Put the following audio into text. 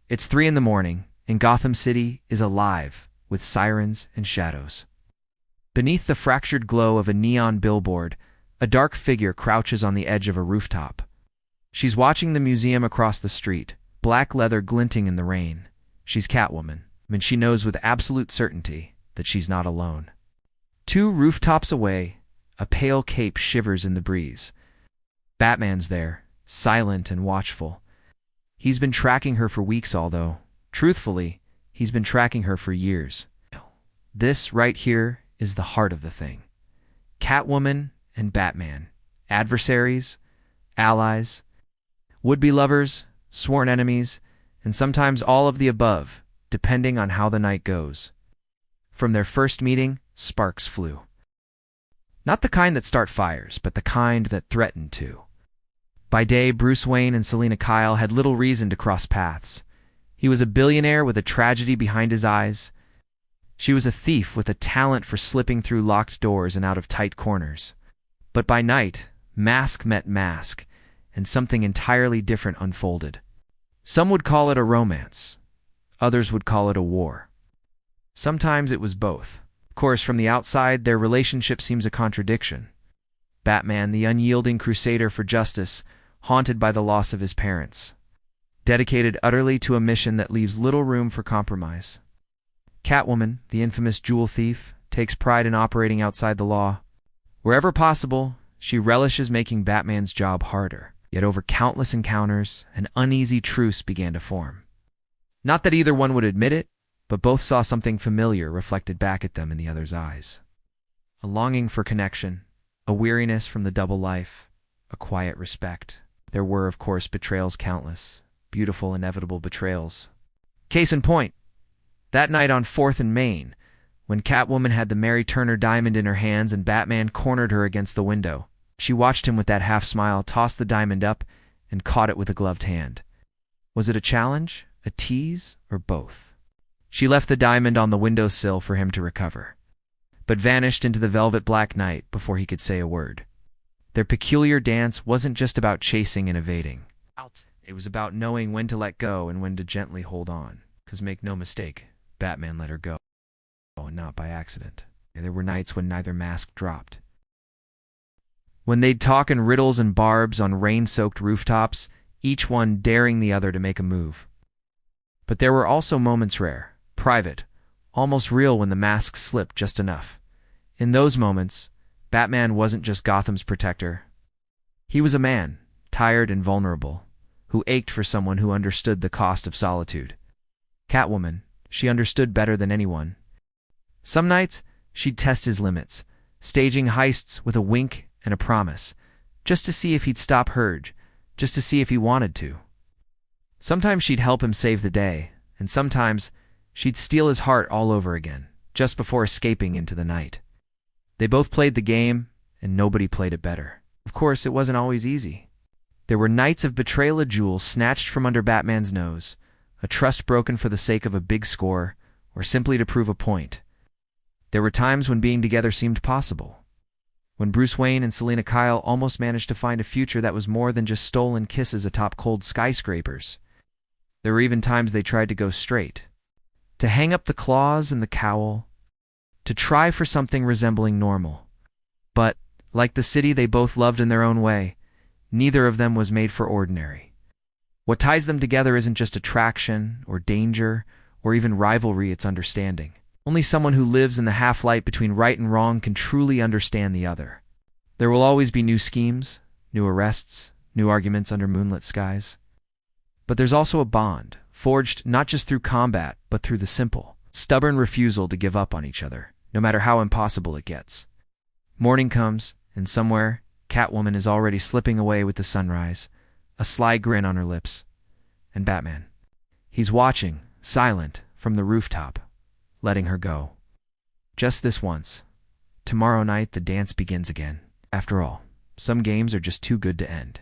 It's 3 in the morning, and Gotham City is alive with sirens and shadows. Beneath the fractured glow of a neon billboard, a dark figure crouches on the edge of a rooftop. She's watching the museum across the street, black leather glinting in the rain. She's Catwoman, and she knows with absolute certainty that she's not alone. 2 rooftops away, a pale cape shivers in the breeze. Batman's there, silent and watchful. He's been tracking her for weeks, although, truthfully, he's been tracking her for years. This right here is the heart of the thing. Catwoman and Batman, adversaries, allies, would-be lovers, sworn enemies, and sometimes all of the above, depending on how the night goes. From their first meeting, sparks flew. Not the kind that start fires, but the kind that threaten to. By day, Bruce Wayne and Selina Kyle had little reason to cross paths. He was a billionaire with a tragedy behind his eyes. She was a thief with a talent for slipping through locked doors and out of tight corners. But by night, mask met mask, and something entirely different unfolded. Some would call it a romance. Others would call it a war. Sometimes it was both. Of course, from the outside, their relationship seems a contradiction. Batman, the unyielding crusader for justice, haunted by the loss of his parents. Dedicated utterly to a mission that leaves little room for compromise. Catwoman, the infamous jewel thief, takes pride in operating outside the law. Wherever possible, she relishes making Batman's job harder. Yet over countless encounters, an uneasy truce began to form. Not that either one would admit it, but both saw something familiar reflected back at them in the other's eyes. A longing for connection, a weariness from the double life, a quiet respect. There were, of course, betrayals countless, beautiful, inevitable betrayals. Case in point, that night on 4th and Main, when Catwoman had the Mary Turner diamond in her hands and Batman cornered her against the window. She watched him with that half-smile, tossed the diamond up, and caught it with a gloved hand. Was it a challenge, a tease, or both? She left the diamond on the windowsill for him to recover, but vanished into the velvet black night before he could say a word. Their peculiar dance wasn't just about chasing and evading. It was about knowing when to let go and when to gently hold on. 'Cause make no mistake, Batman let her go, and not by accident. There were nights when neither mask dropped. When they'd talk in riddles and barbs on rain-soaked rooftops, each one daring the other to make a move. But there were also moments rare, private, almost real when the masks slipped just enough. In those moments, Batman wasn't just Gotham's protector. He was a man, tired and vulnerable, who ached for someone who understood the cost of solitude. Catwoman, she understood better than anyone. Some nights, she'd test his limits, staging heists with a wink and a promise, just to see if he'd stop her, just to see if he wanted to. Sometimes she'd help him save the day, and sometimes she'd steal his heart all over again, just before escaping into the night. They both played the game, and nobody played it better. Of course, it wasn't always easy. There were nights of betrayal, a jewel snatched from under Batman's nose, a trust broken for the sake of a big score, or simply to prove a point. There were times when being together seemed possible, when Bruce Wayne and Selina Kyle almost managed to find a future that was more than just stolen kisses atop cold skyscrapers. There were even times they tried to go straight, to hang up the claws and the cowl, to try for something resembling normal. But, like the city they both loved in their own way, neither of them was made for ordinary. What ties them together isn't just attraction, or danger, or even rivalry, it's understanding. Only someone who lives in the half-light between right and wrong can truly understand the other. There will always be new schemes, new arrests, new arguments under moonlit skies. But there's also a bond, forged not just through combat, but through the simple, stubborn refusal to give up on each other, no matter how impossible it gets. Morning comes, and somewhere, Catwoman is already slipping away with the sunrise, a sly grin on her lips. And Batman. He's watching, silent, from the rooftop, letting her go. Just this once. Tomorrow night, the dance begins again. After all, some games are just too good to end.